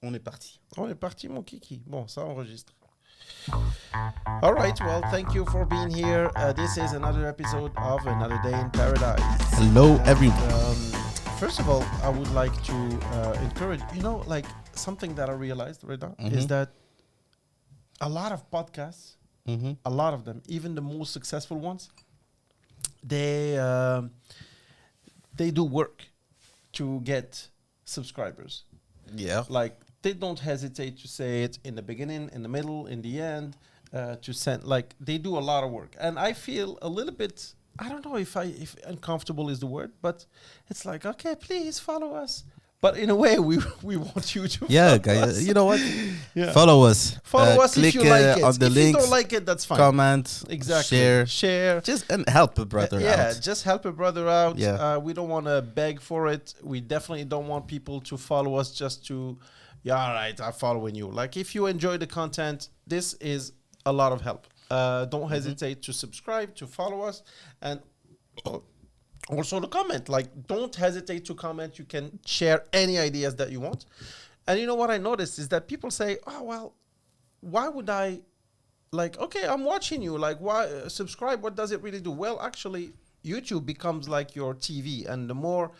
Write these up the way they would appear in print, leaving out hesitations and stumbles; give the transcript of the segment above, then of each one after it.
On est parti. On est parti, mon kiki. Bon, ça enregistre. All right, well, thank you for being here. This is another episode of Another Day in Paradise. Hello, everyone. First of all, I would like to encourage, like something that I realized right now is that a lot of podcasts, a lot of them, even the most successful ones, they do work to get subscribers. Yeah. Like they don't hesitate to say it in the beginning, in the middle, in the end, to send, like they do a lot of work. And I feel a little bit, I don't know if uncomfortable is the word, but it's like, okay, please follow us. But in a way, we want you to follow guys. us. You know what? Yeah. Follow us. Follow us click if you like it. on the if links. you don't like it, that's fine. Comment. Exactly. Share. Just and help a brother out. Just help a brother out. Yeah. We don't want to beg for it. We definitely don't want people to follow us just to, yeah, all right, I'm following you. Like if you enjoy the content, this is a lot of help. Don't hesitate to subscribe, to follow us, and also to comment. Like don't hesitate to comment. You can share any ideas that you want. And you know what I noticed is that people say, oh, well, why would I, like, okay, I'm watching you. Like, why subscribe? What does it really do? Well, actually, YouTube becomes like your TV. And the more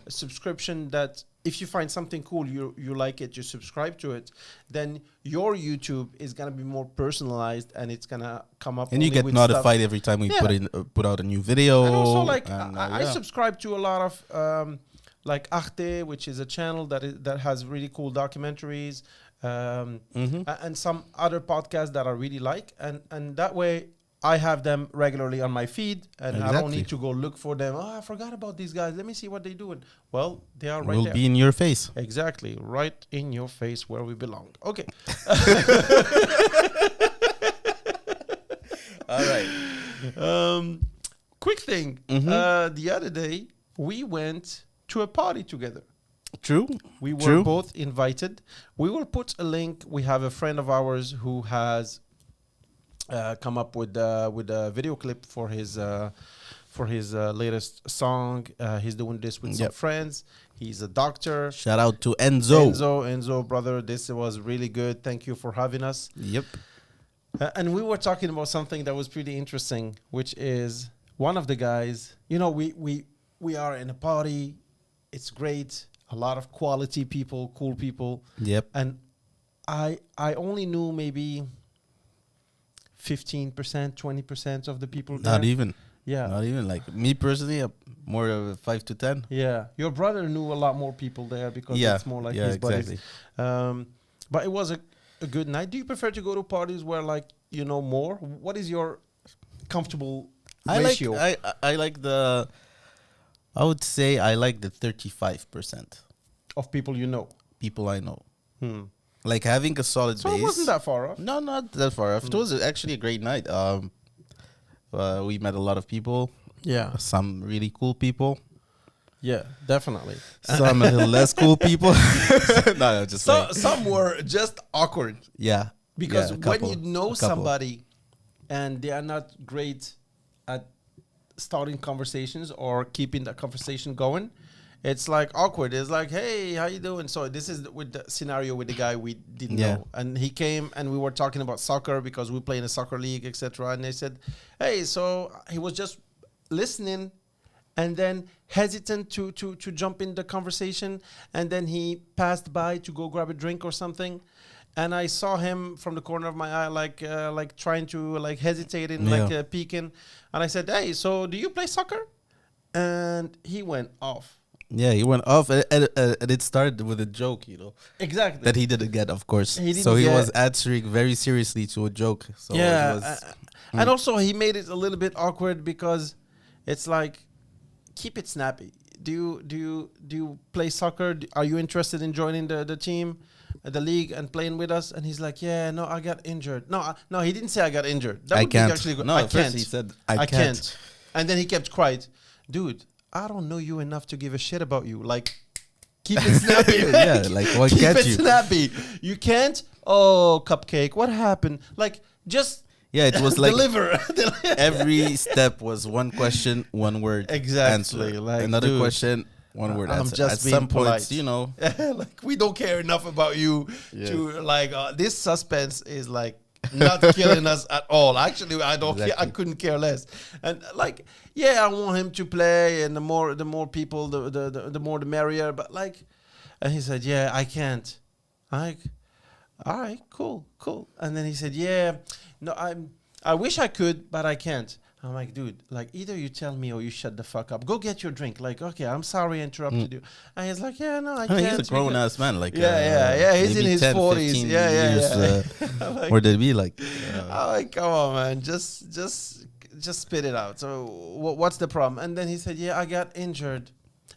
subscription that, if you find something cool, you like it, you subscribe to it, then your YouTube is going to be more personalized and it's going to come up. And you get notified every time we put out a new video. And also, like, I subscribe to a lot of, like Arte, which is a channel that has really cool documentaries, and some other podcasts that I really like. And that way, I have them regularly on my feed, and I don't need to go look for them. Oh, I forgot about these guys. Let me see what they're doing. Well, they are right there. Will be in your face. Exactly. Right in your face where we belong. Okay. All right. Quick thing. The other day, we went to a party together. True. We were both invited. We will put a link. We have a friend of ours who has come up with a video clip for his latest song. He's doing this with some friends. He's a doctor. Shout out to Enzo. Enzo, brother. This was really good. Thank you for having us. Yep. And we were talking about something that was pretty interesting, which is one of the guys. You know, we are in a party. It's great. A lot of quality people, cool people. Yep. And I only knew maybe 15%, 20% of the people there. Not even. Yeah. Not even. Like me personally, more of 5 to 10. Yeah. Your brother knew a lot more people there because it's more like his buddies. But it was a good night. Do you prefer to go to parties where, like, you know more? What is your comfortable ratio? I would say I like the 35% of people you know. People I know. Like having a solid base. So it wasn't that far off. No, not that far off. It was actually a great night. We met a lot of people. Yeah. Some really cool people. Yeah, definitely. Some a little less cool people. No, just some were just awkward. Yeah. Because when you know somebody and they are not great at starting conversations or keeping the conversation going, it's like awkward. It's like, hey, how you doing? So this is with the scenario with the guy we didn't know. And he came and we were talking about soccer because we play in a soccer league, etc. And they said, hey, so he was just listening and then hesitant to jump in the conversation. And then he passed by to go grab a drink or something. And I saw him from the corner of my eye, like trying to hesitating, peeking. And I said, hey, so do you play soccer? And he went off. Yeah, he went off, and it started with a joke, Exactly. that he didn't get, of course. He was answering very seriously to a joke. So and also he made it a little bit awkward because it's like, keep it snappy. Do you play soccer? Are you interested in joining the team, the league, and playing with us? And he's like, yeah, no, I got injured. No, he didn't say I got injured. That I would can't. be actually good. No, I first can't. he said, I can't. And then he kept quiet. Dude, I don't know you enough to give a shit about you. Like, keep it snappy. Yeah, like, what keep can't it you? snappy. You can't? Oh, Cupcake, what happened? Like, just Yeah, it was like deliver. every step was one question, one word. Exactly. Answer. Like, another dude. question, one word. I'm At, just at being some polite. points, you know. Like we don't care enough about you Yeah. to like this suspense is like not killing us at all. Actually, I don't. I Exactly. couldn't care less. And like, yeah, I want him to play, and the more people, the more the merrier. But like, and he said, yeah, I can't. I'm like, all right, cool. And then he said, yeah, no, I wish I could, but I can't. I'm like, dude, like either you tell me or you shut the fuck up. Go get your drink. Like, okay, I'm sorry I interrupted you. And he's like, yeah, no, I I mean, can't. he's a grown ass man. Like, Yeah. He's in maybe his 10, 40s. 15 Yeah. years, I'm like, or they'd be like, I'm like, come on, man, just spit it out. So what's the problem? And then he said, yeah, I got injured,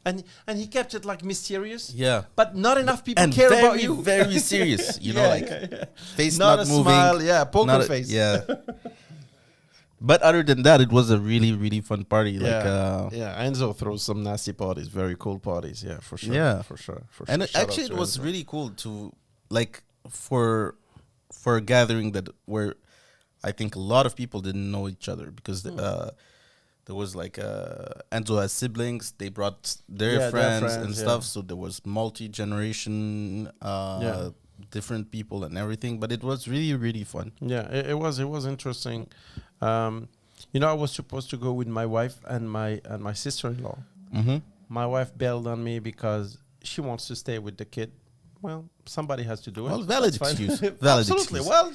and he kept it like mysterious. yeah. But not enough people And care very, about you. very serious. You know, Yeah, like yeah. face Not not, a moving. smile. Yeah, poker not a- face. Yeah. But other than that, it was a really, really fun party. Yeah, Enzo throws some nasty parties, very cool parties. Yeah, for sure. Yeah. for sure. And Shout out actually, to it was Enzo. really cool to like for a gathering that where I think a lot of people didn't know each other because there was like Enzo has siblings. They brought their friends and yeah. stuff, so there was multi-generation, Yeah. different people and everything. But it was really, really fun. Yeah, it was interesting. You know, I was supposed to go with my wife and my sister-in-law. Mm-hmm. My wife bailed on me because she wants to stay with the kid. Well, somebody has to do it. Well, valid That's fine. excuse. Valid Absolutely. excuse. Well,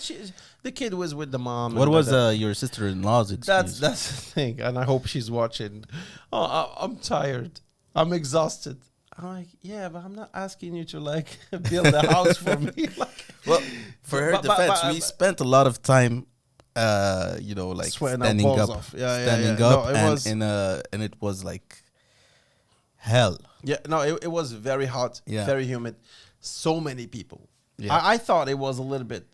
the kid was with the mom. What and was that- your sister-in-law's excuse? That's the thing, and I hope she's watching. Oh, I'm tired. I'm exhausted. I'm like, yeah, but I'm not asking you to like build a house for me. Like, Well, for her But- defense, we spent a lot of time, you know, like Sweating our standing balls up, off. Yeah, standing yeah. up, No, it and was- and it was like hell. yeah, no, it was very hot, Yeah. very humid. So many people. Yeah. I thought it was a little bit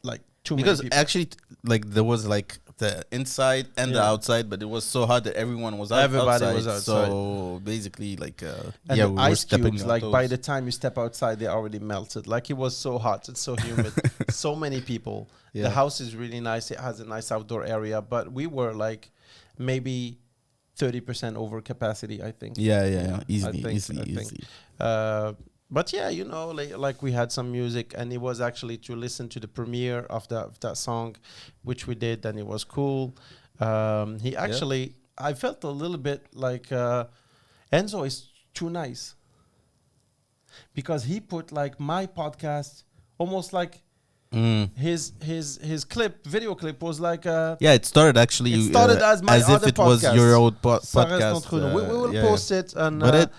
like too Because many people. actually, like there was like the inside and the Yeah. outside, but it was so hot that everyone was out, Everybody outside. was outside. So basically, like And yeah, the we were ice stepping cubes, on like by toes. the time you step outside, they already melted. Like it was so hot, it's so humid, so many people. Yeah. The house is really nice. It has a nice outdoor area, but we were like maybe 30% over capacity, I think. yeah, I easily, think- easily, I think. easily. But yeah, you know, like we had some music, and it was actually to listen to the premiere of that song, which we did, and it was cool. He actually, I felt a little bit like Enzo is too nice because he put like my podcast almost like Mm. his video clip was like Yeah, it started actually. it started as my if other it was podcast. your old Ça reste podcast. entre nous. We will yeah, post it, and But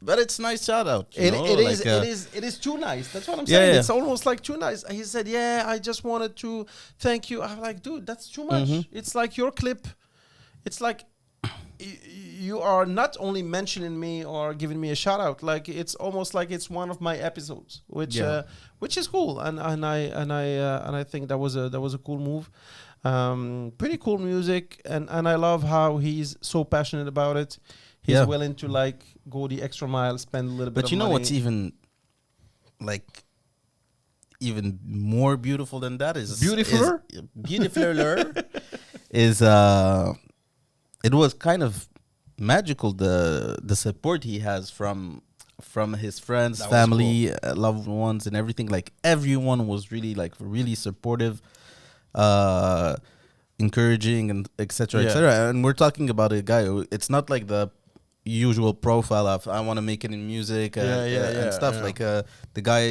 but it's nice shout out. It is like, it is too nice. That's what I'm Yeah, saying. yeah. It's almost like too nice. He said, "Yeah, I just wanted to thank you." I'm like, "Dude, that's too much." Mhm. It's like your clip. It's like you are not only mentioning me or giving me a shout out. Like it's almost like it's one of my episodes, which is cool. And I think that was a cool move. Pretty cool music, and I love how he's so passionate about it. He's Yeah. willing to like go the extra mile, spend a little bit. But you know of what's money. even like even more beautiful than that is Beautifuler? beautifuler is it was kind of magical the support he has from his friends, That was family, loved ones, and everything. Like everyone was really supportive, encouraging, and etc. Yeah. etc. And we're talking about a guy who it's not like the usual profile of I want to make it in music and stuff. yeah. Like the guy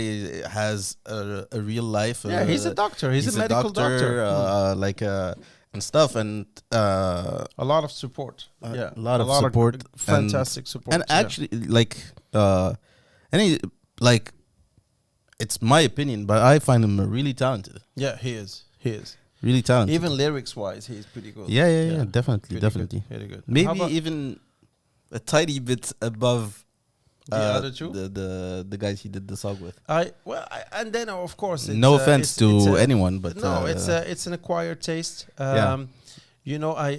has a real life. Yeah, he's a doctor. He's a medical doctor. Like and stuff, and A lot of support. a lot of support, fantastic support. and yeah. actually like any like it's my opinion, but I find him really talented. Yeah, he is. Really talented. Even lyrics wise, he's pretty good. yeah, definitely, Pretty definitely. good, very good. How Maybe about even a tiny bit above the other two. the guys he did the song with. And then of course, it's, No offense it's to a- anyone, but no, it's an acquired taste. Yeah. You know, I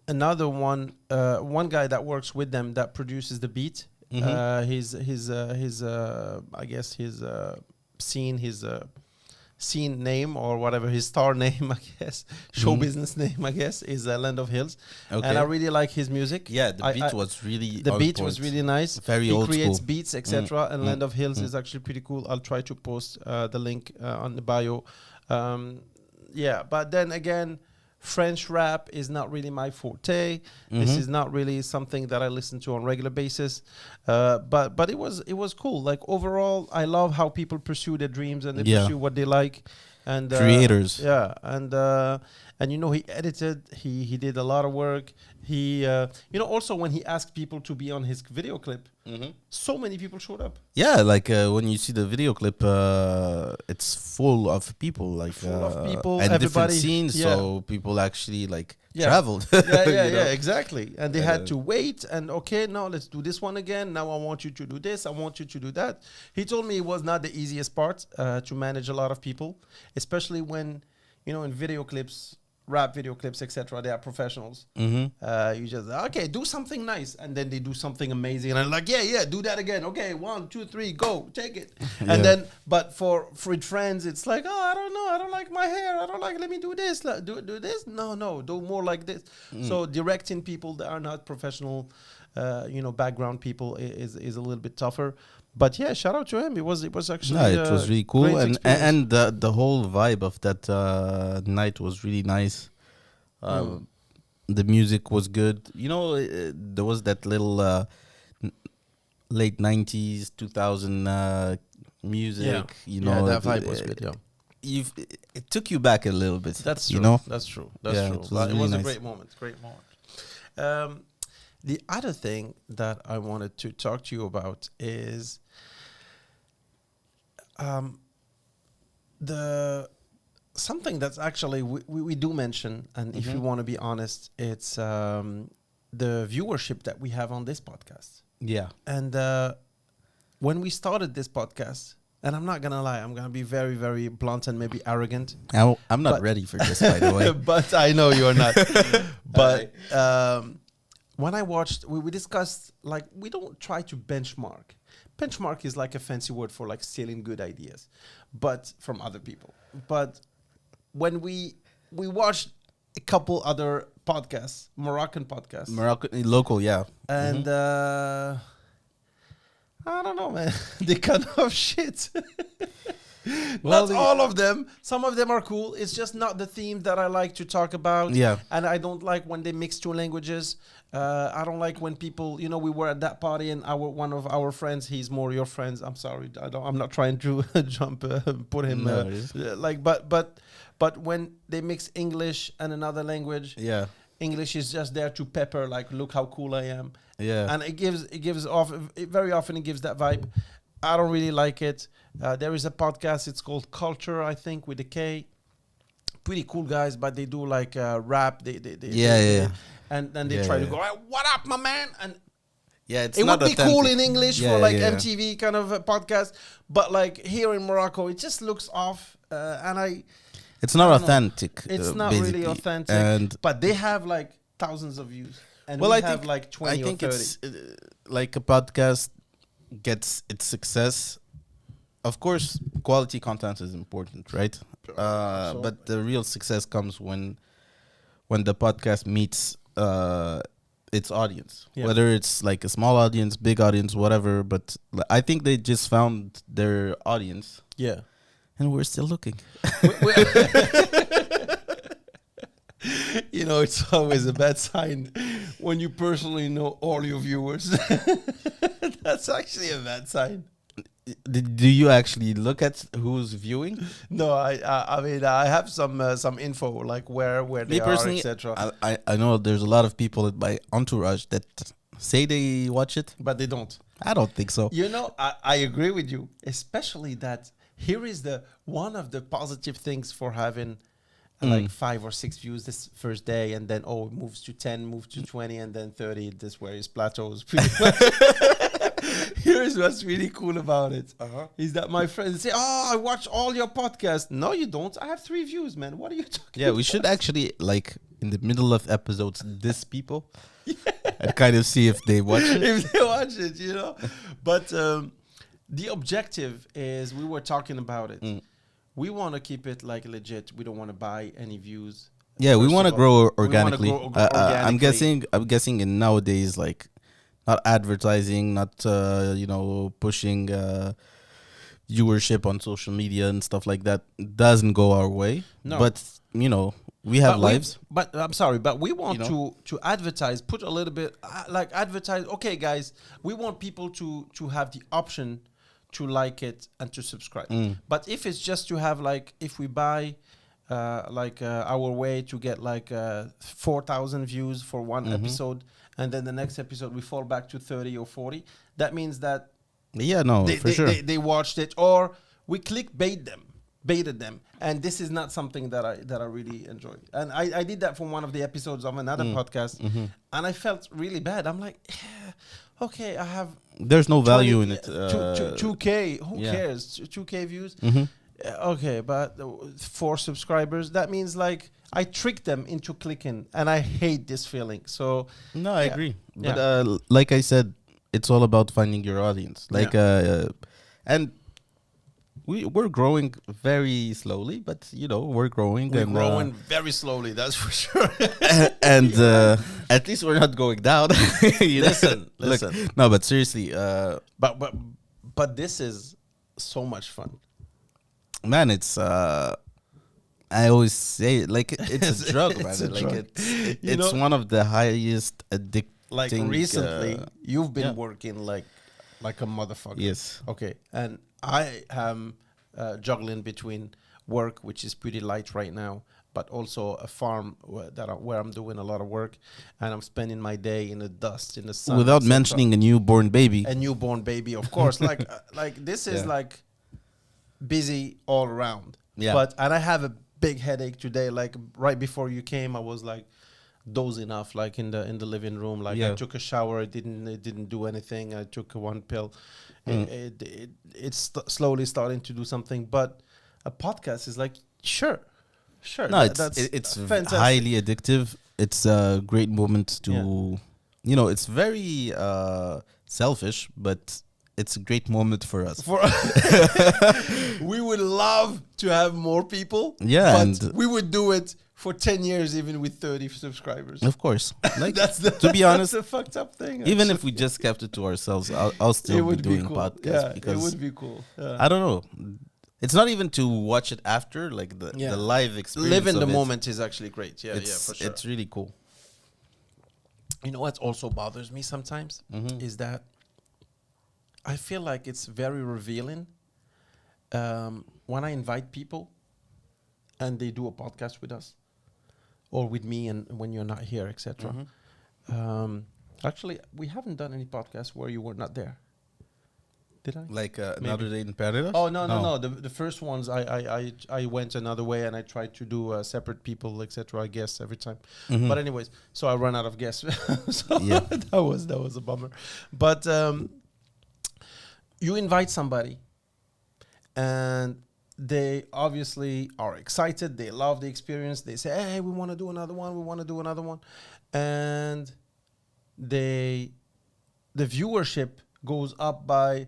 another one guy that works with them that produces the beat. Mhm. His I guess his scene, his scene name or whatever his star name, I guess, show business name, I guess, is Land of Hills. Okay. And I really like his music. Yeah, the beat was really the on beat point. was really nice. Very he old creates school. beats, etc. And Land of Hills is actually pretty cool. I'll try to post the link on the bio. Yeah, but then again, French rap is not really my forte. This is not really something that I listen to on regular basis. But it was cool. Like overall, I love how people pursue their dreams and they pursue what they like. And creators. Yeah, and you know, he edited. He did a lot of work. He also when he asked people to be on his video clip, so many people showed up. Yeah, like when you see the video clip, it's full of people, like Full of people, and different everybody- scenes. yeah. So people actually like Yeah. traveled. Yeah, you know? exactly. And they had to wait and okay, now let's do this one again. Now I want you to do this. I want you to do that. He told me it was not the easiest part to manage a lot of people, especially when, you know, in video clips, rap video clips, etc. They are professionals. You just okay, do something nice, and then they do something amazing, and I'm like, yeah, do that again. Okay, 1, 2, 3, go, take it. And then, but for friends, it's like, oh, I don't know, I don't like my hair, I don't like. Let me do this. Do this. No, do more like this. So directing people that are not professional, background people is a little bit tougher. But yeah, shout out to him. It was actually No, it was really cool, great and experience. and the whole vibe of that night was really nice. The music was good. You know, there was that little late 90s, 2000 music. You know, that vibe was good. Yeah, it took you back a little bit. that's true. You know, That's true. Yeah, True. it was But it really was a nice. great moment. Great moment. The other thing that I wanted to talk to you about is the something that's actually we do mention, and if you want to be honest, it's the viewership that we have on this podcast. yeah. And when we started this podcast, and I'm not gonna lie, I'm gonna be very, very blunt and maybe arrogant. I'm not But- ready for this, by the way. But I know you're not. But when I watched, we discussed, like, we don't try to benchmark. Benchmark is like a fancy word for like stealing good ideas, but from other people. But when we watched a couple other podcasts, Moroccan podcasts, Moroccan local, yeah. and I don't know, man, they kind of shit. Well, Not all of them. Some of them are cool. It's just not the theme that I like to talk about. Yeah. And I don't like when they mix two languages. I don't like when people, you know, we were at that party and one of our friends, he's more your friends. I'm sorry, I'm not trying to put him No, it is. but when they mix English and another language, Yeah. English is just there to pepper, like, look how cool I am. Yeah. And it gives off, very often it gives that vibe. I don't really like it. There is a podcast, it's called Culture, I think, with a K. Pretty cool guys, but they do like rap. Yeah. And then they Yeah, try to yeah. go, "Hey, what up, my man?" And Yeah, it's it not would be cool authentic. in English Yeah, for like yeah. MTV kind of a podcast. But like here in Morocco, it just looks off. And It's not I don't know. authentic. it's not really basically. authentic. And But they have like thousands of views. And well, we I have think like 20 I think or 30. it's like a podcast gets its success. Of course, quality content is important, right? But the real success comes when the podcast meets its audience, Yeah. whether it's like a small audience, big audience, whatever. But I think they just found their audience, Yeah. and we're still looking. You know, it's always a bad sign when you personally know all your viewers. That's actually a bad sign. Do you actually look at who's viewing? No, I mean, I have some info, like where they Me are, personally, etc. I know there's a lot of people in my entourage that say they watch it. But they don't. I don't think so. You know, I agree with you, especially that here is one of the positive things for having like 5 or 6 views this first day, and then it moves to 10, moves to 20, and then 30. This where it plateaus pretty much. Here is what's really cool about it. Is that my friends say, "Oh, I watch all your podcasts." No, you don't. I have 3 views, man. What are you talking? Yeah, we should actually, like, in the middle of episodes, diss people and kind of see if they watch it. If they watch it, you know. But the objective is, we were talking about it. we want to keep it like legit. We don't want to buy any views. Yeah, we First want to of all, grow we wanna organically. grow I'm organically. guessing in nowadays, like, not advertising, not pushing viewership on social media and stuff like that doesn't go our way. No. But we have But we, lives. but I'm sorry, but we want You to advertise, put a little bit like advertise. Okay, guys, we want people to have the option to like it and to subscribe. But if it's just to have like, if we buy our way to get like 4,000 views for one episode, and then the next episode we fall back to 30 or 40, that means that Yeah, no, they, for they, sure. they watched it, or we baited them, and this is not something that I really enjoy. And I did that for one of the episodes of another podcast, and I felt really bad. I'm like, okay, I have There's no value in it. 2K. Who yeah. cares? 2K views. Okay, but 4 subscribers. That means like I tricked them into clicking, and I hate this feeling. So No, I yeah. agree. But Yeah. like I said, it's all about finding your audience. Like, and we're growing very slowly, but we're growing. we're and, growing very slowly. That's for sure. and at least we're not going down. Listen. Look, no, but seriously, But this is so much fun. man, it's. I always say it, like, it's a drug, man. It's a Like, drug. it's one of the highest addicting. Like recently, you've been yeah. working like a motherfucker. Yes. Okay, and I am juggling between work, which is pretty light right now, but also a farm where I'm doing a lot of work, and I'm spending my day in the dust, in the sun. Without etc. mentioning a newborn baby. A newborn baby, of course. like this is Yeah. like busy all around. Yeah. And I have a big headache today. Like right before you came, I was like dozing off, like in the living room. Like Yeah. I took a shower, it didn't do anything. I took one pill. It's slowly starting to do something. But a podcast is like sure. No, it's fantastic. highly addictive. It's a great moment to, it's very selfish, but it's a great moment for us. We would love to have more people. Yeah, but and- we would do it for 10 years, even with 30 subscribers. Of course. Like, That's to be honest, that's the fucked up thing. even if we just kept it to ourselves, I'll still be doing cool. podcasts Yeah, because it would be cool. Yeah. I don't know. It's not even to watch it after, like the live experience. Live in the of it. moment is actually great. Yeah, It's for sure. it's really cool. You know what also bothers me sometimes is that I feel like it's very revealing when I invite people and they do a podcast with us or with me, and when you're not here, etc. Actually, we haven't done any podcast where you were not there. Did I? Like another day in paradise. Oh no. The first ones I went another way, and I tried to do separate people, etc. I guess every time, but anyways, so I ran out of guests. So Yeah. that was a bummer. But you invite somebody, and they obviously are excited. They love the experience. They say, "Hey, we want to do another one. We want to do another one," and the viewership goes up by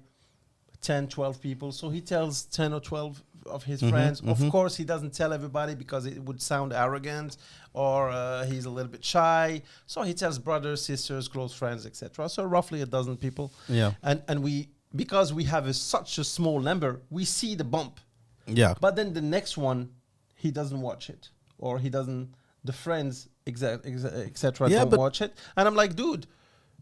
10, 12 people. So he tells 10 or 12 of his friends. Of course, he doesn't tell everybody because it would sound arrogant, or he's a little bit shy. So he tells brothers, sisters, close friends, etc. So roughly a dozen people. Yeah. And we, because we have such a small number, we see the bump. Yeah. But then the next one, he doesn't watch it, or he doesn't. The friends, etc. Yeah, don't but- watch it. And I'm like, dude,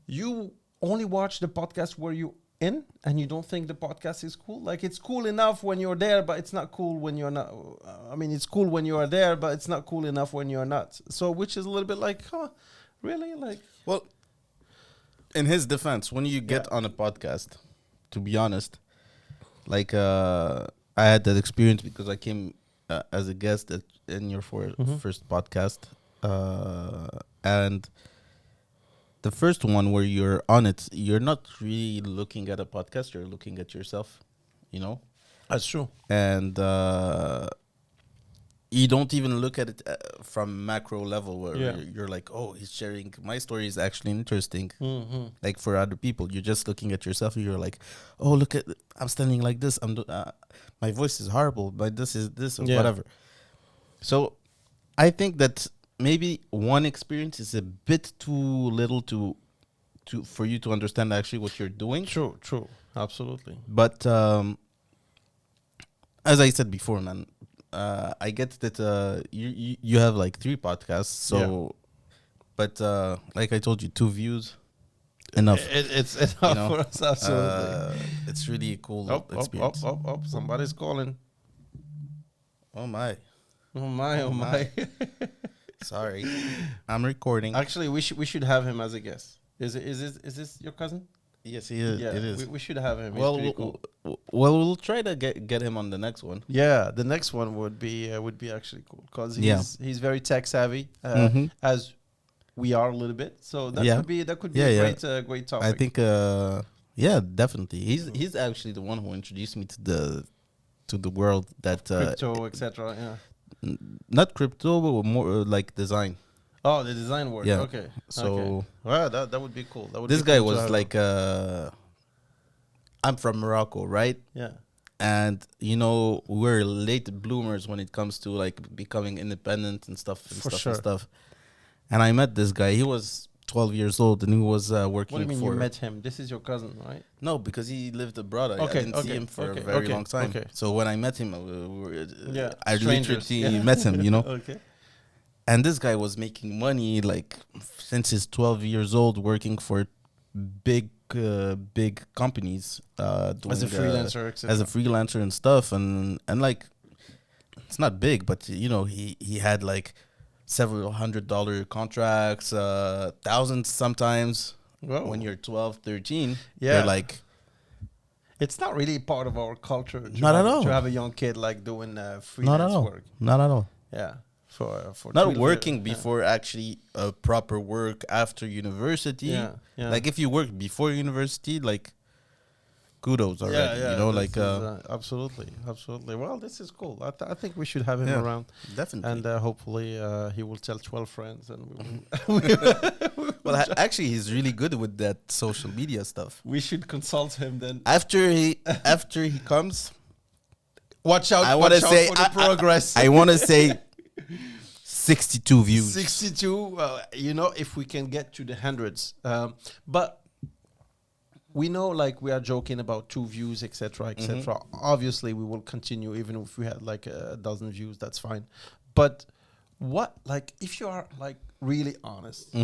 you only watch the podcast where you in, and you don't think the podcast is cool. Like, it's cool enough when you're there, but it's not cool when you're not. I mean, it's cool when you are there, but it's not cool enough when you're not. So, which is a little bit like, huh, really? Like, Well, in his defense, when you get Yeah. on a podcast, to be honest, like I had that experience because I came as a guest in your first podcast, and the first one where you're on it, you're not really looking at a podcast; you're looking at yourself, that's true. and you don't even look at it from macro level where Yeah. you're like, oh, he's sharing my story is actually interesting. Mm-hmm. Like for other people, you're just looking at yourself and you're like, oh, look at I'm standing like this. My voice is horrible, but this is this or Yeah. whatever. So I think that maybe one experience is a bit too little to for you to understand actually what you're doing. True, true. Absolutely. But as I said before, man, I get that you have like 3 podcasts. So, but like I told you, 2 views enough. It's enough know, for us, absolutely. It's really a cool Up, experience. Somebody's calling. Oh my, Oh my, oh my. sorry, I'm recording. Actually, we should have him as a guest. Is this your cousin? Yes, he is. Yeah, It is. we should have him. He's Well, pretty cool. we'll try to get him on the next one. Yeah, the next one would be actually cool because he's very tech savvy, Mhm. as we are a little bit. So that Yeah. could be Yeah, a yeah. great topic. I think, yeah, definitely. He's actually the one who introduced me to the world that crypto, etc. Yeah. not crypto, but more like design. Oh, the design work. Yeah. Okay. So okay. Well, that would be cool. That would this be guy cool to was have like, I'm from Morocco, right? him. Yeah. And you know we're late bloomers when it comes to like becoming independent and stuff and For stuff sure. and stuff. And I met this guy. He was 12 years old and he was working What do you mean for you met him? This is your cousin, right? no, because he lived abroad. I Okay, didn't see okay, him for okay, a very okay, long time. okay. So when I met him, Yeah, I strangers. literally Yeah. met him, you know. Okay. And this guy was making money like since he's 12 years old, working for big companies, doing, As a freelancer, etc. as a freelancer and stuff, and like it's not big, but you know he had like several $100 contracts, thousands sometimes. Whoa. When you're 12, 13, Yeah. you're like. It's not really part of our culture. To Not have, at all. To have a young kid like doing Not at freelance all. work. Not at all. Yeah. For Not 3 working yeah. before actually a proper work after university. Yeah, yeah. Like if you work before university, like kudos already. Yeah, you know, this like is, absolutely, absolutely. Well, this is cool. I think we should have him Yeah. around, definitely. and hopefully he will tell 12 friends, and we well, actually, he's really good with that social media stuff. we should consult him then. After he comes, Watch out! I watch want to out say for the progress. I want to say 62 views. 62. You know, if we can get to the hundreds, but we know, like, we are joking about 2 views, etc., etc. Obviously, we will continue even if we had like a dozen views. That's fine. But what, like, if you are like really honest,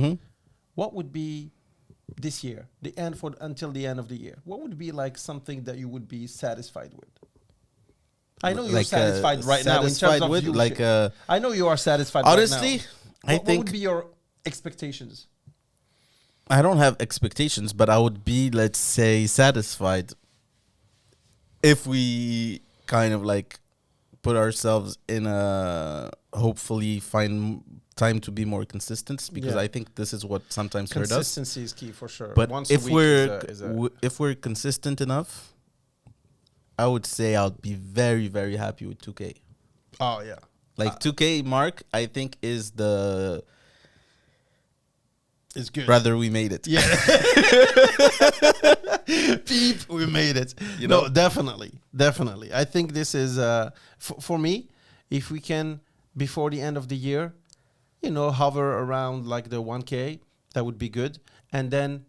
what would be this year, the end for until the end of the year? What would be like something that you would be satisfied with? I know you're Like, satisfied right now in terms satisfied of with, viewership. like, I know you are satisfied. honestly, right now. I What think would be your expectations? I don't have expectations, but I would be, let's say, satisfied if we kind of like put ourselves in a hopefully find time to be more consistent, because Yeah. I think this is what sometimes hurt us. Consistency is key for sure. But Once if a week we're is a if we're consistent enough, I would say I'll be very, very happy with 2K. oh yeah, Like 2K mark, I think is the it's good. brother we made it. Yeah. Peep, we made it. You No, know? definitely. I think this is for me. If we can before the end of the year, you know, hover around like the 1K, that would be good. And then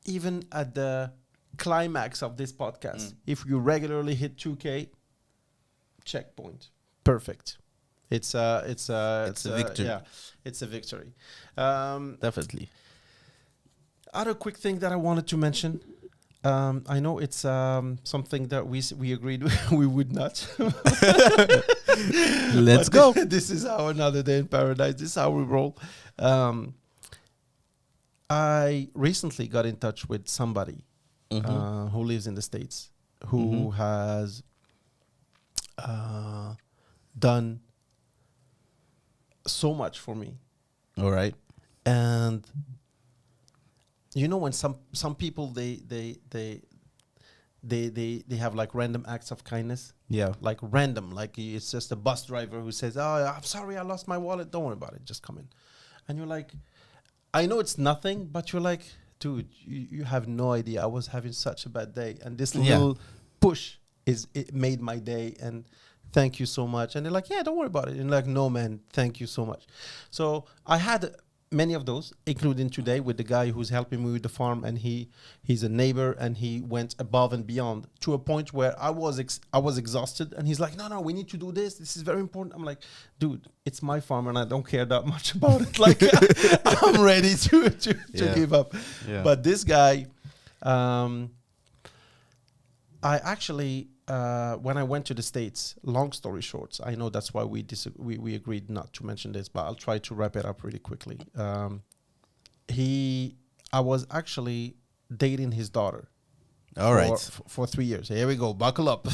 even at the climax of this podcast, if you regularly hit 2K, checkpoint, perfect. It's a victory. Yeah, it's a victory. Definitely. Other quick thing that I wanted to mention. I know it's something that we agreed we would not. Let's But go. This is our another day in paradise. This is how we roll. I recently got in touch with somebody who lives in the States, who has done so much for me. All right. And you know, when some people they have like random acts of kindness, Yeah. like random, like it's just a bus driver who says, "Oh, I'm sorry, I lost my wallet. Don't worry about it. Just come in." And you're like, I know it's nothing, but you're like, dude, you have no idea. I was having such a bad day, and this Yeah. little push it made my day. And thank you so much. And they're like, yeah, don't worry about it. And like, no, man, thank you so much. So I had many of those, including today with the guy who's helping me with the farm, and he's a neighbor, and he went above and beyond to a point where I was exhausted, and he's like, no, we need to do this. This is very important. I'm like, dude, it's my farm, and I don't care that much about it. Like, I'm ready to Yeah. give up. Yeah. But this guy, I actually, when I went to the States, long story short, I know that's why we agreed not to mention this, but I'll try to wrap it up really quickly. I was actually dating his daughter. All right. For 3 years. Here we go. Buckle up.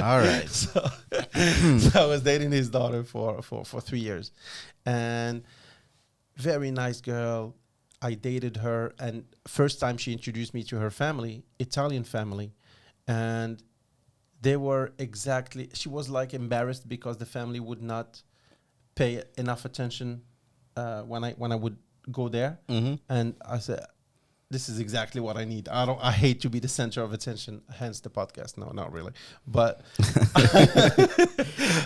All right. So I was dating his daughter for 3 years, and very nice girl. I dated her, and first time she introduced me to her family, Italian family, and they were exactly. She was like embarrassed because the family would not pay enough attention when I would go there, Mm-hmm. and I said, this is exactly what I need. I hate to be the center of attention, hence the podcast. No, not really. But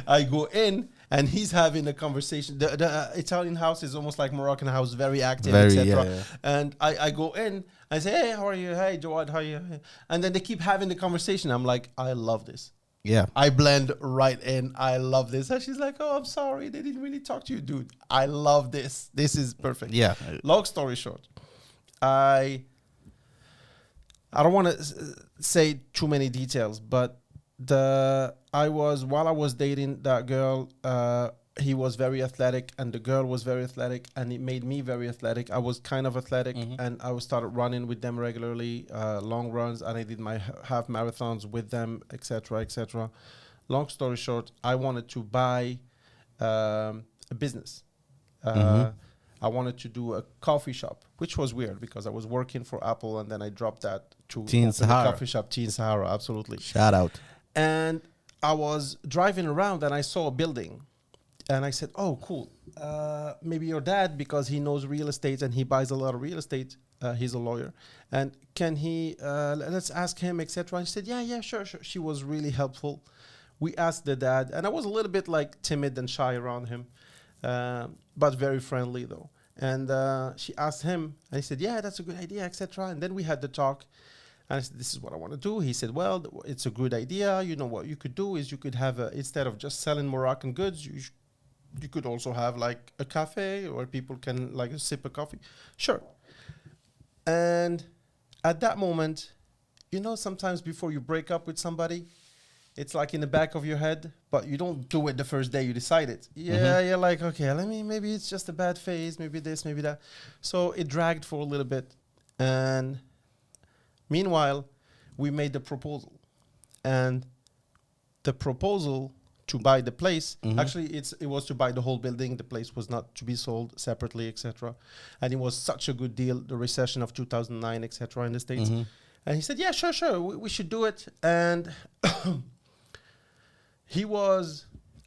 I go in, and he's having a conversation. The Italian house is almost like Moroccan house, very active, Very, etc. yeah. And I go in, I say, hey, how are you? Hey, Jawad, how are you? And then they keep having the conversation. I'm like, I love this. Yeah. I blend right in. I love this. And she's like, oh, I'm sorry. They didn't really talk to you, dude. I love this. This is perfect. Yeah. Long story short, I don't want to say too many details, but while I was dating that girl, he was very athletic, and the girl was very athletic, and it made me very athletic. I was kind of athletic, and I started running with them regularly, long runs, and I did my half marathons with them, etc., etc. Long story short, I wanted to buy a business. I wanted to do a coffee shop, which was weird because I was working for Apple, and then I dropped that to Teen open the Sahara. coffee shop, Teen Sahara, absolutely. Shout out. And I was driving around, and I saw a building, and I said, oh, cool. Maybe your dad, because he knows real estate and he buys a lot of real estate. He's a lawyer. And can he, let's ask him, etc. And she said, yeah, sure. She was really helpful. We asked the dad, and I was a little bit like timid and shy around him, but very friendly though. And she asked him, and he said, yeah, that's a good idea, etc. And then we had the talk. And I said, this is what I want to do. He said, well, it's a good idea. You know, what you could do is you could have, instead of just selling Moroccan goods, you could also have like a cafe where people can like sip a coffee. Sure. And at that moment, you know, sometimes before you break up with somebody, it's like in the back of your head, but you don't do it the first day you decide it. Yeah, you're like, okay, maybe it's just a bad phase, maybe this, maybe that. So it dragged for a little bit. And meanwhile, we made the proposal. And the proposal to buy the place, actually it was to buy the whole building. The place was not to be sold separately, etc. And it was such a good deal, the recession of 2009, etc. in the States. And he said, yeah, sure, we should do it. And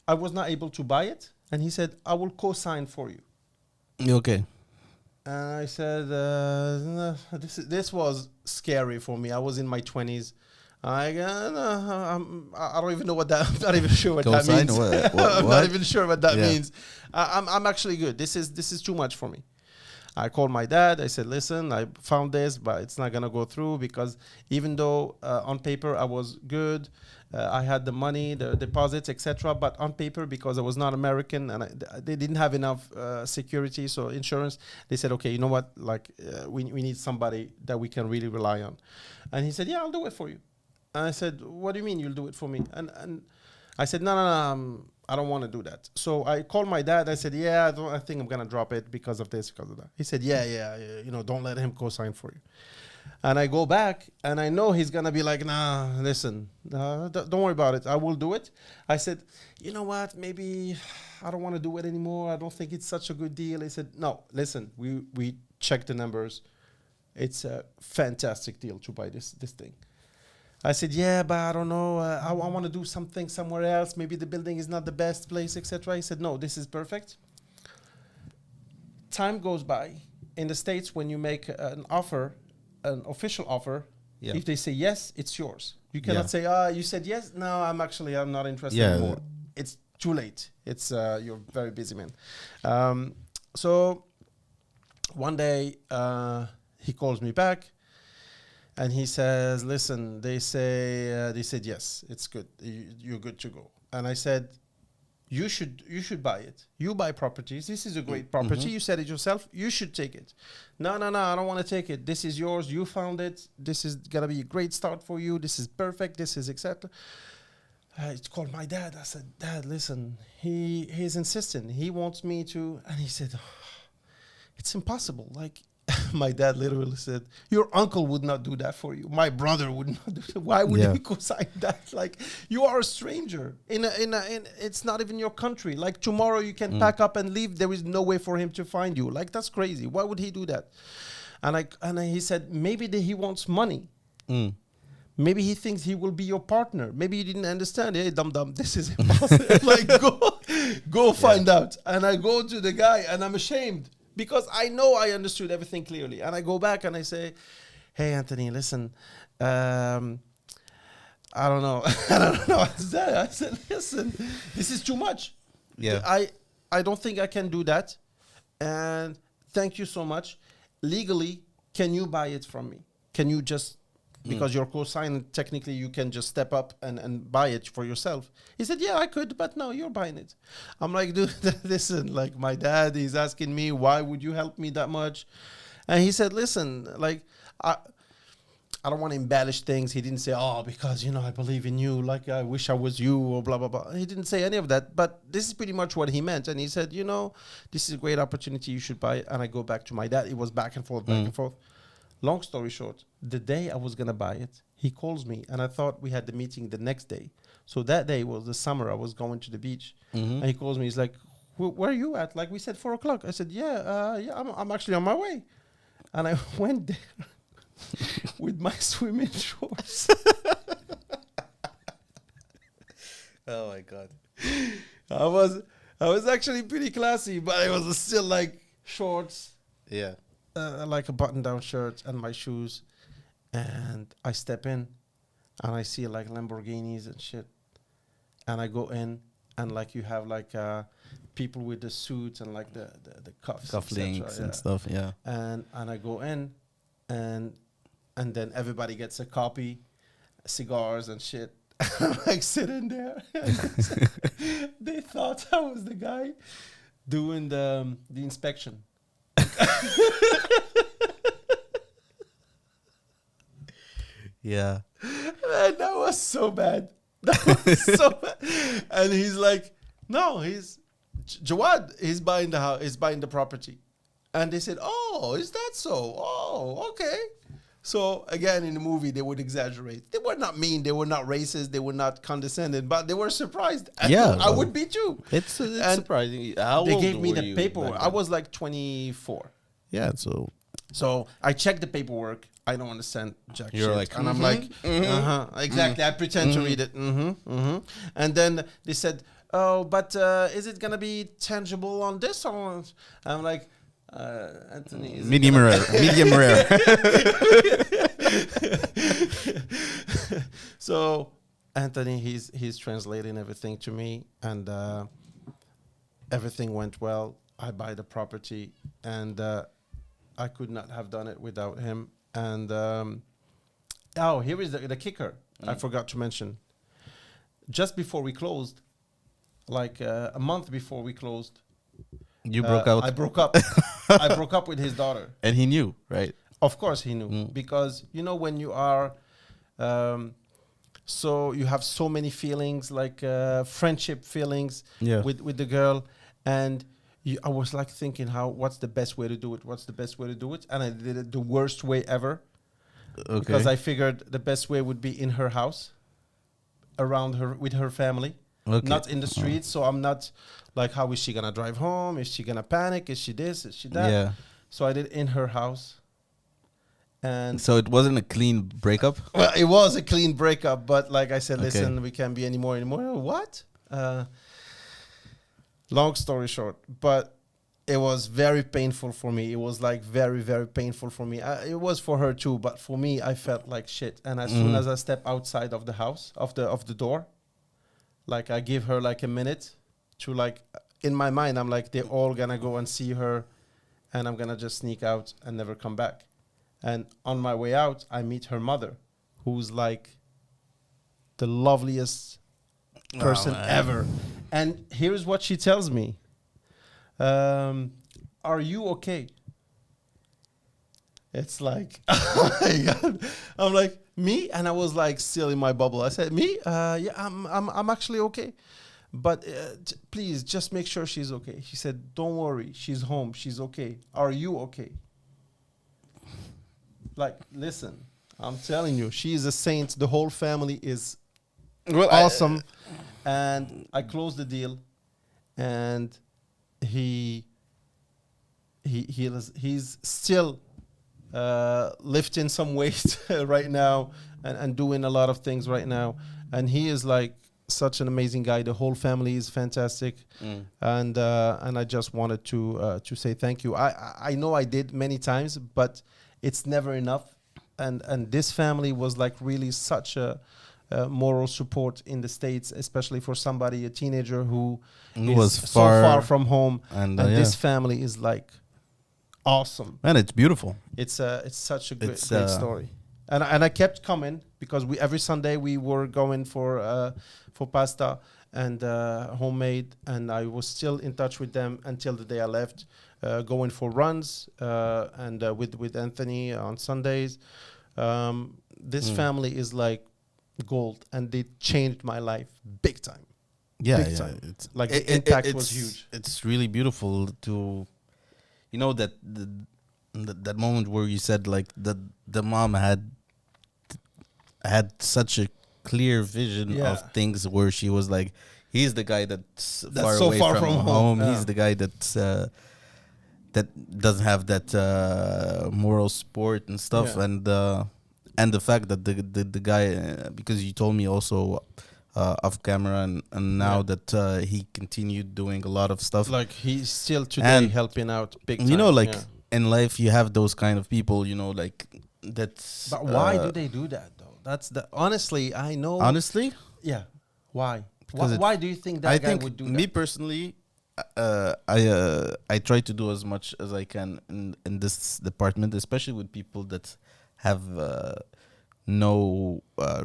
I was not able to buy it. And he said, I will co-sign for you. Okay. And I said, no, this was scary for me. I was in my 20s. I don't even know what that. I'm not even sure what that Co-sign? means. What? I'm not even sure what that Yeah. means. I'm actually good. This is too much for me. I called my dad. I said, listen, I found this, but it's not gonna go through because even though on paper I was good, I had the money, the deposits, etc. But on paper, because I was not American and they didn't have enough security, so insurance, they said, okay, you know what? Like we need somebody that we can really rely on. And he said, yeah, I'll do it for you. And I said, what do you mean you'll do it for me? And I said, no, I don't want to do that. So I called my dad. I said, yeah, I think I'm going to drop it because of this, because of that. He said, yeah, you know, don't let him co-sign for you. And I go back, and I know he's going to be like, nah, listen, don't worry about it. I will do it. I said, you know what, maybe I don't want to do it anymore. I don't think it's such a good deal. He said, no, listen, we checked the numbers. It's a fantastic deal to buy this thing. I said, yeah, but I don't know. I want to do something somewhere else. Maybe the building is not the best place, etc. He said, no, this is perfect. Time goes by. In the States, when you make an offer, an official offer, Yeah. if they say yes, it's yours. You Yeah. cannot say, you said yes. No, I'm not interested Yeah. anymore. It's too late. It's you're very busy, man. So one day he calls me back. And he says, listen, they said, yes, it's good. You're good to go. And I said, you should buy it. You buy properties. This is a great property. You said it yourself. You should take it. No, I don't want to take it. This is yours. You found it. This is going to be a great start for you. This is perfect. This is etc. I called my dad. I said, Dad, listen, he's insistent. He wants me to. And he said, it's impossible. Like, my dad literally said, your uncle would not do that for you. My brother would not do that. Why would he co-sign that? Like, you are a stranger in it's not even your country. Like, tomorrow you can pack up and leave. There is no way for him to find you. Like, that's crazy. Why would he do that? And he said, maybe he wants money. Maybe he thinks he will be your partner. Maybe you didn't understand. Hey, dum, this is impossible. Like, go find out. And I go to the guy and I'm ashamed. Because I know I understood everything clearly. And I go back and I say, hey, Anthony, listen, I don't know. I don't know. I said, listen, this is too much. Yeah. I don't think I can do that. And thank you so much. Legally, can you buy it from me? Can you just, because you're co-signing, technically you can just step up and buy it for yourself. He said, yeah, I could, but no, you're buying it. I'm like, dude, listen, like my dad is asking me, why would you help me that much? And he said, listen, like, I don't want to embellish things. He didn't say, because, I believe in you, like I wish I was you or blah, blah, blah. He didn't say any of that, but this is pretty much what he meant. And he said, this is a great opportunity, you should buy it. And I go back to my dad. It was back and forth, back and forth. Long story short, the day I was going to buy it, he calls me and I thought we had the meeting the next day. So that day was the summer. I was going to the beach and he calls me. He's like, where are you at? Like we said, 4:00. I said, I'm actually on my way. And I went there with my swimming shorts. Oh my God. I was actually pretty classy, but I was still like shorts. Yeah. Like a button-down shirt and my shoes, and I step in, and I see like Lamborghinis and shit, and I go in, and like you have like people with the suits and like the cuffs, Cufflinks and stuff. Yeah. and I go in, and then everybody gets a copy, cigars and shit. I'm like sitting there. They thought I was the guy doing the inspection. Yeah. Man, that was so bad. That was so bad. And he's like, no, Jawad, he's buying the house, he's buying the property. And they said, oh, is that so? Oh, okay. So again, in the movie, they would exaggerate. They were not mean. They were not racist. They were not condescending, but they were surprised. Yeah. I would be too. It's surprising. How They old gave me were the you paperwork. back I then? was like 24. Yeah. So I checked the paperwork. I don't understand jack You're shit. like, and I'm like, exactly. I pretend to read it. And then they said, oh, but is it going to be tangible on this? Or I'm like, Anthony, is medium rare. Medium rare. So Anthony, he's translating everything to me, and everything went well. I buy the property, and I could not have done it without him. And here is the kicker. I forgot to mention. Just before we closed, like a month before we closed, You broke out. I broke up. I broke up with his daughter. And he knew, right? Of course he knew, because when you are, so you have so many feelings, like friendship feelings with the girl, and I was like thinking, what's the best way to do it? What's the best way to do it? And I did it the worst way ever, because I figured the best way would be in her house, around her with her family, not in the streets. So I'm not like, how is she gonna drive home? Is she gonna panic? Is she this? Is she that? Yeah. So I did in her house. And So it wasn't a clean breakup. well, it was a clean breakup, but like I said, Okay. listen, we can't be anymore. What? Long story short, but it was very painful for me. It was like very, very painful for me. It was for her too, but for me, I felt like shit. And as soon as I step outside of the house, of the door, like I give her like a minute to like, in my mind, I'm like, they're all gonna go and see her, and I'm gonna just sneak out and never come back. And on my way out, I meet her mother, who's like the loveliest person man. ever. And here's what she tells me. Are you okay? It's like, oh my God. I'm like, me? And I was like still in my bubble. I said, me? Yeah, I'm actually okay. But please just make sure she's okay. She said, don't worry. She's home. She's okay. Are you okay? Like, listen, I'm telling you, she is a saint. The whole family is Well, awesome. And I closed the deal, and he's still lifting some weight right now, and doing a lot of things right now. And he is like such an amazing guy. The whole family is fantastic. And I just wanted to say thank you. I know I did many times, but it's never enough. And this family was like really such a moral support in the States, especially for somebody, a teenager who Was so far from home. and, And yeah. this family is like awesome. Man, it's beautiful. It's such a great, It's, great story. And I kept coming because we every Sunday we were going for pasta and homemade, and I was still in touch with them until the day I left, going for runs and with Anthony on Sundays. This family is like gold, and they changed my life big time. Yeah, Big yeah. time. It's Like the impact was it's- huge. It's really beautiful to, you know, that moment where you said like the mom had such a clear vision Yeah. of things, where she was like, he's the guy that's far so away far from, from home. home, yeah. He's the guy that's that doesn't have that moral support and stuff. Yeah. And the fact that the guy, because you told me also off camera, and now Yeah. that he continued doing a lot of stuff. Like he's still today And helping out big time. You know, like yeah. in life, you have those kind of people. You know, like that's. But why do they do that though? That's the honestly, I know. Honestly, Yeah. Why? Because Why do you think that I guy think would do me that? personally, I try to do as much as I can in this department, especially with people that have no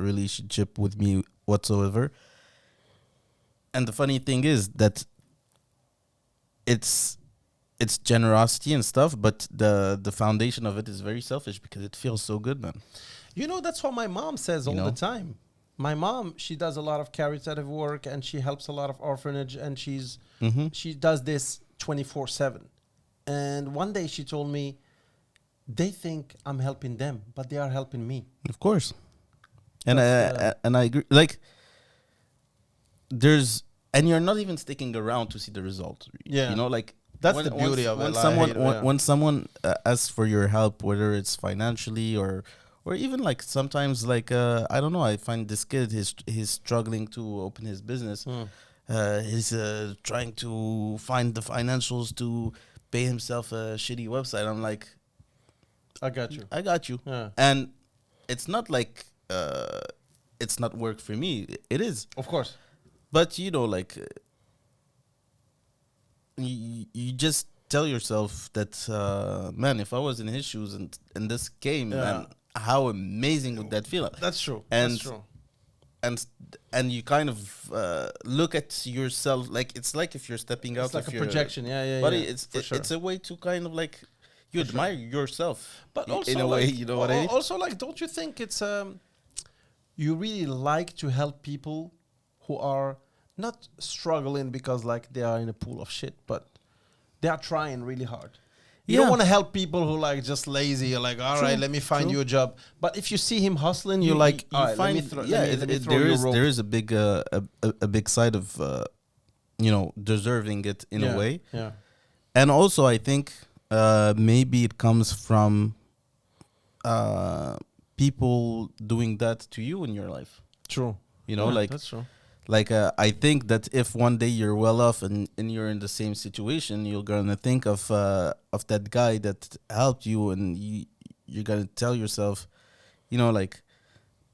relationship with me whatsoever. And the funny thing is that it's generosity and stuff, but the foundation of it is very selfish, because it feels so good, man. You know, that's what my mom says all You the know? time. My mom, she does a lot of caritative work, and she helps a lot of orphanage, and Mm-hmm. she does this 24/7. And one day she told me, they think I'm helping them, but they are helping me. Of course, and That's, I agree. Like, and you're not even sticking around to see the result. Yeah. You know, like That's the beauty of it. When Like, someone I hate it, yeah. when someone asks for your help, whether it's financially or even like sometimes like I don't know. I find this kid, he's struggling to open his business. He's trying to find the financials to pay himself a shitty website. I'm like, I got you. I got you. Yeah. And it's not like it's not work for me. It is. Of course. But you know, like you just tell yourself that man, if I was in his shoes and this came, Yeah. man, how amazing would that feel? That's true. And That's true. and you kind of look at yourself like it's like if you're stepping out It's like of a your projection. Yeah, yeah, body. yeah. For sure. It's a way to kind of like you admire yourself, But i- also, in a way, like, you know what I mean? Also, like, don't you think it's you really like to help people who are not struggling because like they are in a pool of shit, but they are trying really hard. You don't Yeah. want to help people who like just lazy. You're like, all right, True, let me find true. you a job. But if you see him hustling, you're like, all right, let me throw, yeah, let me throw there you a is rope. there is a big a big side of you know, deserving it in Yeah, a way. Yeah. And also I think maybe it comes from people doing that to you in your life. True. You know, Yeah, that's true. I think that if one day you're well off and you're in the same situation, you're gonna think of that guy that helped you, and you're gonna tell yourself, you know, like,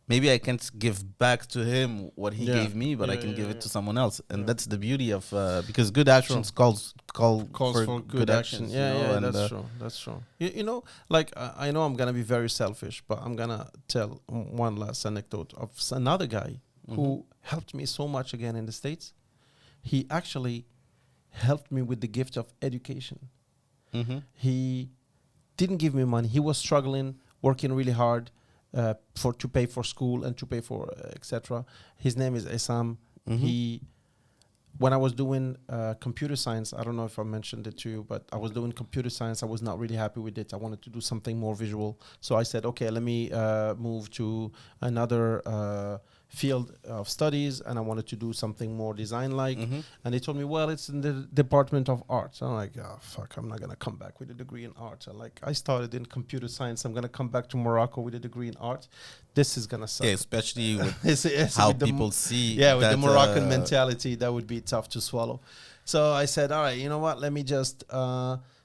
maybe I can't give back to him what he Yeah. gave me, but I Yeah, can yeah, give it yeah. to someone else, and Yeah. that's the beauty of because good actions call Calls for good action. actions, Yeah, you know, yeah, and that's true. That's true. You know, like I know I'm gonna be very selfish, but I'm gonna tell one last anecdote of another guy who helped me so much again in the States. He actually helped me with the gift of education. mm-hmm. He didn't give me money. He was struggling, working really hard for to pay for school and to pay for etc. His name is Esam. He when I was doing computer science, I don't know if I mentioned it to you, but I was doing computer science. I was not really happy with it. I wanted to do something more visual. So I said, okay, let me move to another field of studies, and I wanted to do something more design-like. And they told me, well, it's in the Department of Arts. I'm like, oh, fuck, I'm not going to come back with a degree in art. And like, I started in computer science. I'm going to come back to Morocco with a degree in art. This is going to suck. Yeah, especially with It's how with the people see. yeah, with the that, Moroccan mentality, that would be tough to swallow. So I said, all right, you know what? Let me just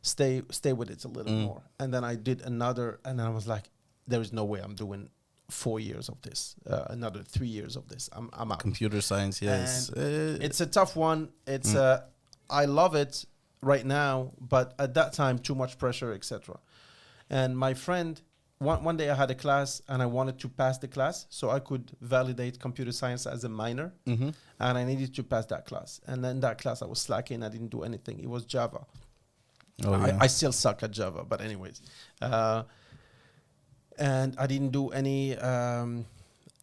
stay with it a little more. And then I did another, and I was like, there is no way I'm doing 4 years of this, another 3 years of this. I'm out. Computer science, yes. And it's a tough one. It's I love it right now, but at that time, too much pressure, etc. And my friend, one day I had a class and I wanted to pass the class so I could validate computer science as a minor, and I needed to pass that class. And then that class I was slacking. I didn't do anything. It was Java. I still suck at Java, but anyways. And I didn't do any,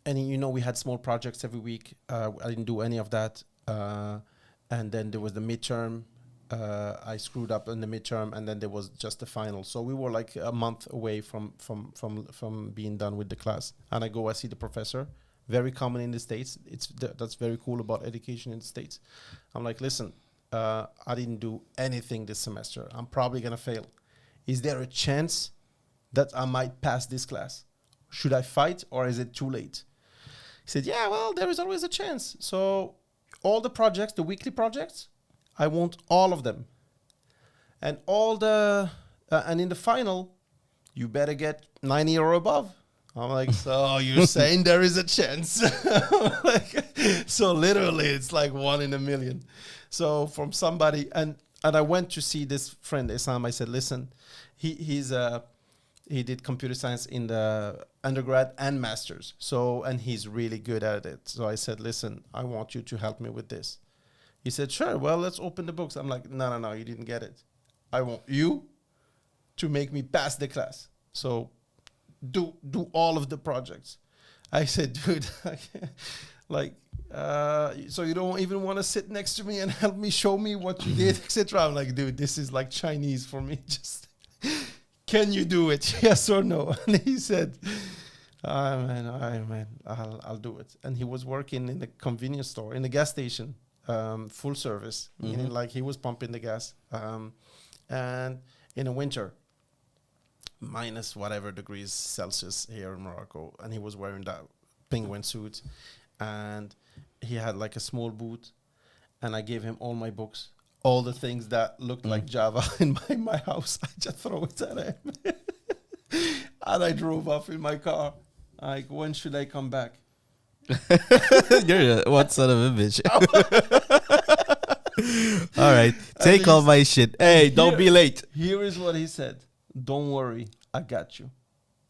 you know, we had small projects every week. I didn't do any of that. And then there was the midterm. I screwed up in the midterm, and then there was just the final. So we were like a month away from being done with the class. And I see the professor. Very common in the States. That's very cool about education in the States. I'm like, listen, I didn't do anything this semester. I'm probably gonna fail. Is there a chance that I might pass this class? Should I fight, or is it too late? He said, yeah, well, there is always a chance. So all the projects, the weekly projects, I want all of them. And and in the final, you better get 90 or above. I'm like, so you're saying there is a chance? So literally, it's like 1 in a million. So from somebody, and I went to see this friend, Isam. I said, listen, he did computer science in the undergrad and masters. So, and he's really good at it. So I said, listen, I want you to help me with this. He said, sure, well, let's open the books. I'm like, no, you didn't get it. I want you to make me pass the class. So do all of the projects. I said, dude, so you don't even want to sit next to me and help me show me what you did, etc. I'm like, dude, this is like Chinese for me. Just, can you do it? Yes or no? And he said, man, I'll do it. And he was working in the convenience store, in the gas station. Full service, meaning like he was pumping the gas, and in the winter, minus whatever degrees Celsius here in Morocco, and he was wearing that penguin suit, and he had like a small boot, and I gave him all my books, all the things that looked like Java in my house. I just throw it at him, and I drove off in my car. Like, when should I come back? You're what son of a bitch. All right, take all my shit. Hey, don't be late. Here is what he said. Don't worry, I got you.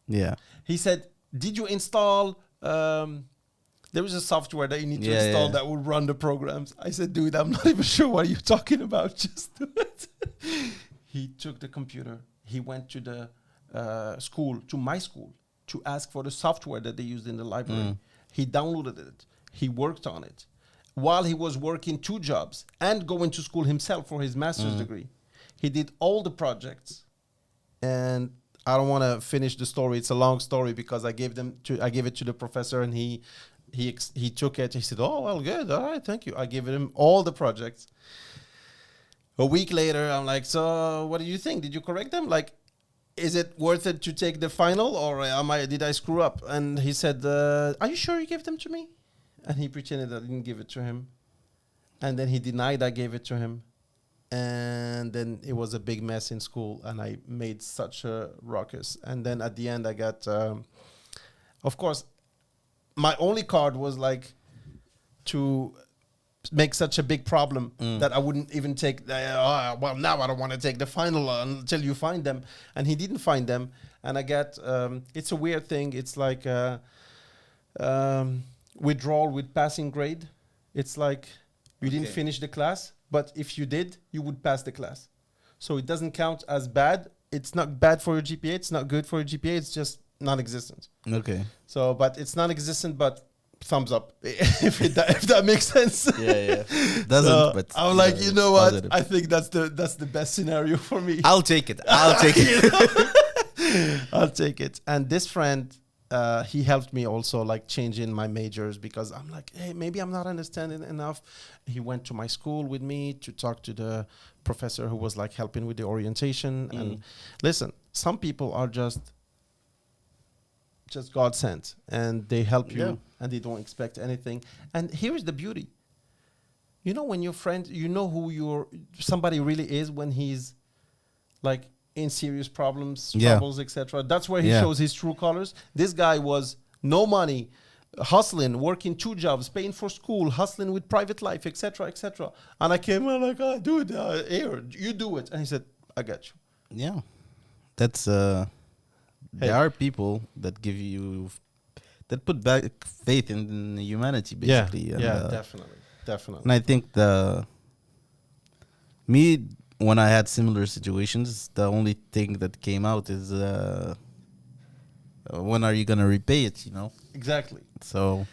Yeah. He said, did you install, there was a software that you need to install that would run the programs. I said, dude, I'm not even sure what you're talking about. Just do it. He took the computer. He went to the school, to my school, to ask for the software that they used in the library. He downloaded it. He worked on it while he was working 2 jobs and going to school himself for his master's degree. He did all the projects, and I don't want to finish the story. It's a long story because I gave it to the professor, and he took it. He said, "Oh, well, good. All right, thank you." I gave him all the projects. A week later, I'm like, "So, what do you think? Did you correct them?" Like, is it worth it to take the final, or did I screw up? And he said, are you sure you gave them to me? And he pretended I didn't give it to him. And then he denied I gave it to him. And then it was a big mess in school, and I made such a ruckus. And then at the end, I got, of course, my only card was like to make such a big problem that I wouldn't even take. Well, now I don't want to take the final until you find them. And he didn't find them, and I got. It's a weird thing. It's like withdrawal with passing grade. It's like you didn't finish the class. But if you did, you would pass the class. So it doesn't count as bad. It's not bad for your GPA. It's not good for your GPA. It's just non-existent. Okay. So, but it's non-existent, but thumbs up, if that makes sense. Yeah. Doesn't. So but I'm like, you know what? positive. I think that's the best scenario for me. I'll take it. I'll take it. I'll take it. And this friend, he helped me also like changing my majors, because I'm like, hey, maybe I'm not understanding enough. He went to my school with me to talk to the professor who was like helping with the orientation. And listen, some people are just God sent, and they help you and they don't expect anything. And here's the beauty. You know, when your friend, you know who somebody really is when he's like in serious problems, troubles, etc. That's where he shows his true colors. This guy was no money, hustling, working 2 jobs, paying for school, hustling with private life, etc., etc. And I came out like, oh, dude, here, you do it. And he said, I got you. Yeah, that's. There are people that give you, that put back faith in humanity, basically. Yeah, definitely. And I think when I had similar situations, the only thing that came out is when are you gonna repay it? You know. Exactly. So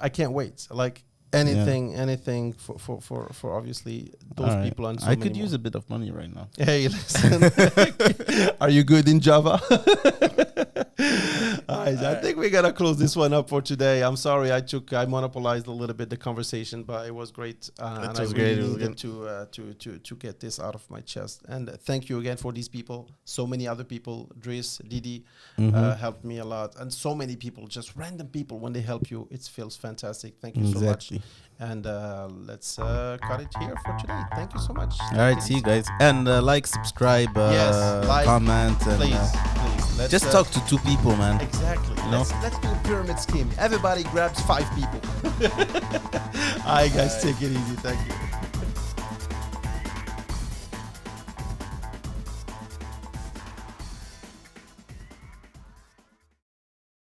I can't wait. Like anything for obviously those people. And so I could many use more. a bit of money right now. Hey, listen. Are you good in Java? I think we gotta close this one up for today. I'm sorry I monopolized a little bit the conversation, but it was great. And I really needed to get this out of my chest. And thank you again for these people. So many other people, Driss, Didi, helped me a lot, and so many people, just random people, when they help you, it feels fantastic. Thank you so much. And let's cut it here for today. Thank you so much. All right, see you guys, and like, subscribe, comment, and please. Let's just talk to 2 people, man. Exactly. You know? Let's do a pyramid scheme. Everybody grabs 5 people. All right, guys, take it easy. Thank you.